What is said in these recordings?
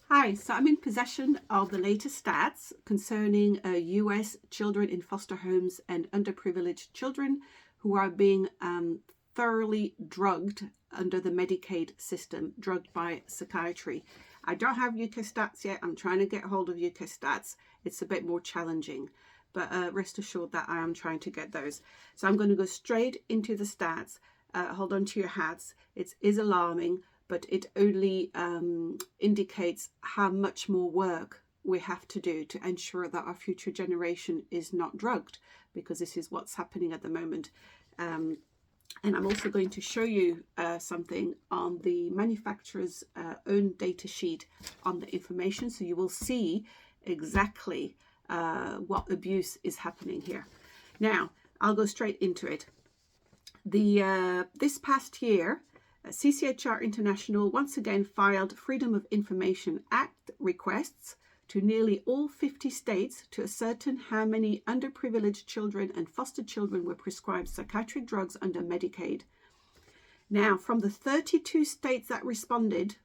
Hi, so I'm in possession of the latest stats concerning US children in foster homes and underprivileged children who are being thoroughly drugged under the Medicaid system, drugged by psychiatry. I don't have UK stats yet. I'm trying to get hold of UK stats. It's a bit more challenging, but rest assured that I am trying to get those. So I'm going to go straight into the stats. Hold on to your hats. It is alarming, but it only indicates how much more work we have to do to ensure that our future generation is not drugged, because this is what's happening at the moment. And I'm also going to show you something on the manufacturer's own data sheet on the information, so you will see exactly what abuse is happening here. Now, I'll go straight into it. This past year, CCHR International once again filed Freedom of Information Act requests to nearly all 50 states to ascertain how many underprivileged children and foster children were prescribed psychiatric drugs under Medicaid. Now, from the 32 states that responded,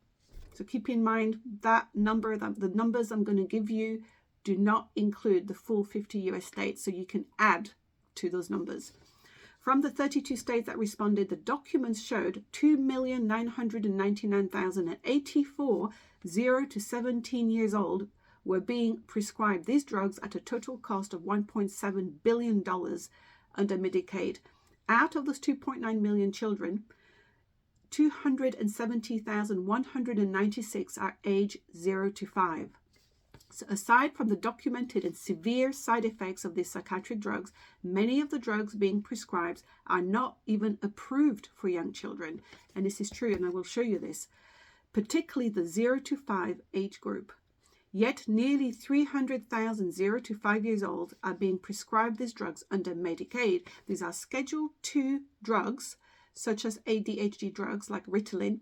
so keep in mind that number, the numbers I'm going to give you do not include the full 50 US states, so you can add to those numbers. From the 32 states that responded, the documents showed 2,999,084 0 to 17 years old were being prescribed these drugs at a total cost of $1.7 billion under Medicaid. Out of those 2.9 million children, 270,196 are age 0 to 5. So aside from the documented and severe side effects of these psychiatric drugs, many of the drugs being prescribed are not even approved for young children. And this is true, and I will show you this, particularly the 0 to 5 age group. Yet nearly 300,000 0 to 5 years old are being prescribed these drugs under Medicaid. These are Schedule II drugs, such as ADHD drugs like Ritalin,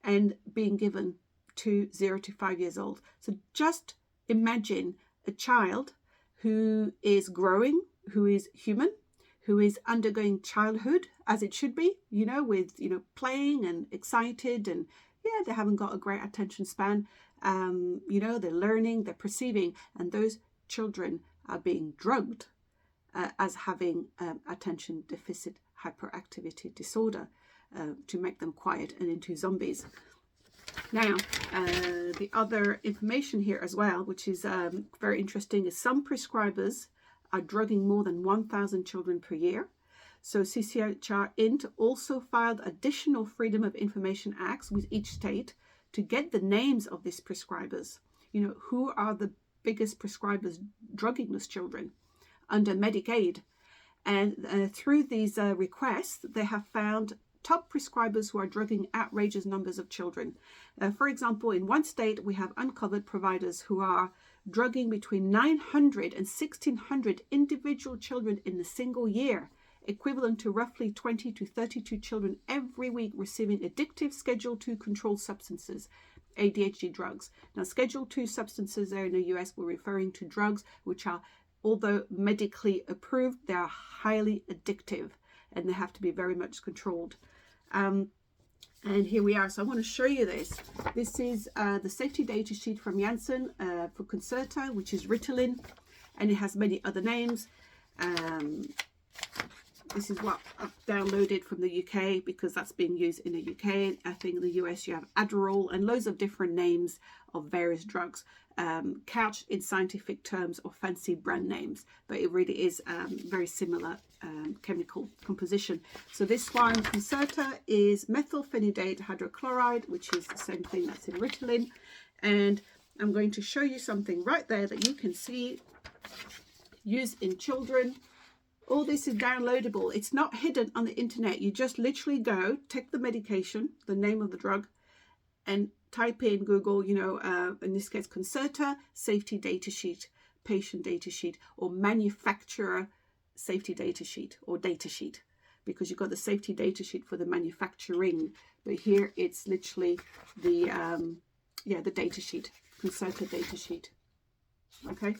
and being given to 0 to 5 years old. So just imagine a child who is growing, who is human, who is undergoing childhood as it should be, with, playing and excited, and they haven't got a great attention span. They're learning, they're perceiving, and those children are being drugged as having attention deficit hyperactivity disorder to make them quiet and into zombies. Now, the other information here as well, which is very interesting, is some prescribers are drugging more than 1,000 children per year. So CCHR Int also filed additional Freedom of Information Acts with each state to get the names of these prescribers. Who are the biggest prescribers drugging those children under Medicaid? And through these requests, they have found top prescribers who are drugging outrageous numbers of children. For example, in one state, we have uncovered providers who are drugging between 900 and 1,600 individual children in a single year, equivalent to roughly 20 to 32 children every week receiving addictive Schedule II controlled substances, ADHD drugs. Now, Schedule II substances there in the US, we're referring to drugs which are, although medically approved, they are highly addictive and they have to be very much controlled. And here we are. So I want to show you this. This is the safety data sheet from Janssen for Concerta, which is Ritalin, and it has many other names. This is what I've downloaded from the UK because that's being used in the UK. I think in the US you have Adderall and loads of different names of various drugs, couched in scientific terms or fancy brand names, but it really is very similar chemical composition. So this one, Concerta, is methylphenidate hydrochloride, which is the same thing that's in Ritalin. And I'm going to show you something right there that you can see used in children. All this is downloadable. It's not hidden on the internet. You just literally go, take the medication, the name of the drug, and type in Google, in this case, Concerta safety data sheet, patient data sheet, or manufacturer safety data sheet, or data sheet, because you've got the safety data sheet for the manufacturing. But here it's literally the data sheet, Concerta data sheet. Okay.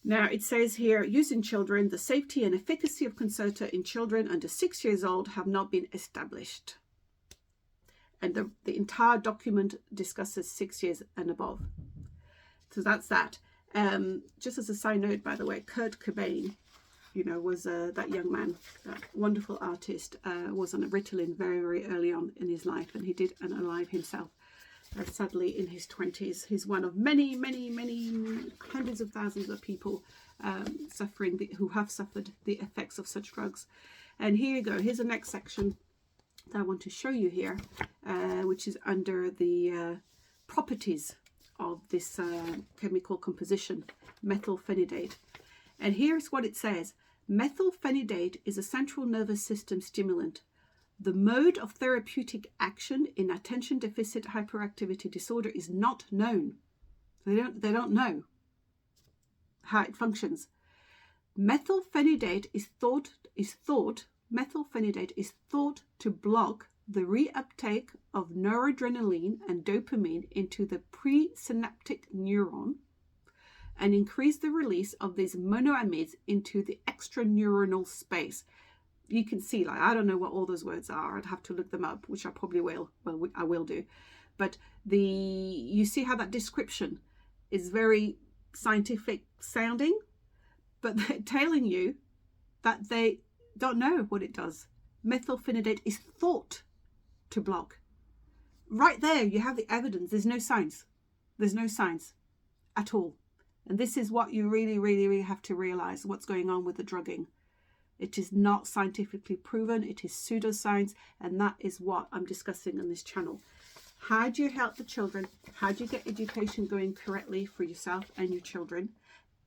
Now, it says here, used in children, the safety and efficacy of Concerta in children under 6 years old have not been established. And the entire document discusses 6 years and above. So that's that. Just as a side note, by the way, Kurt Cobain, was that young man, that wonderful artist, was on Ritalin very, very early on in his life, and he did unalive himself. Sadly, in his 20s. He's one of many, many, many hundreds of thousands of people who have suffered the effects of such drugs. And here you go. Here's the next section that I want to show you here, which is under the properties of this chemical composition, methylphenidate. And here's what it says. Methylphenidate is a central nervous system stimulant. The mode of therapeutic action in attention deficit hyperactivity disorder is not known. They don't know how it functions. Methylphenidate is thought to block the reuptake of noradrenaline and dopamine into the presynaptic neuron and increase the release of these monoamides into the extraneuronal space. You can see, I don't know what all those words are. I'd have to look them up, which I probably will. Well, I will do. But you see how that description is very scientific sounding, but they're telling you that they don't know what it does. Methylphenidate is thought to block. Right there, you have the evidence. There's no science. There's no science at all. And this is what you really, really, really have to realize, what's going on with the drugging. It is not scientifically proven. It is pseudoscience. And that is what I'm discussing on this channel. How do you help the children? How do you get education going correctly for yourself and your children?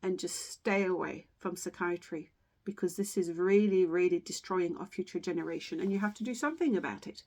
And just stay away from psychiatry, because this is really, really destroying our future generation. And you have to do something about it.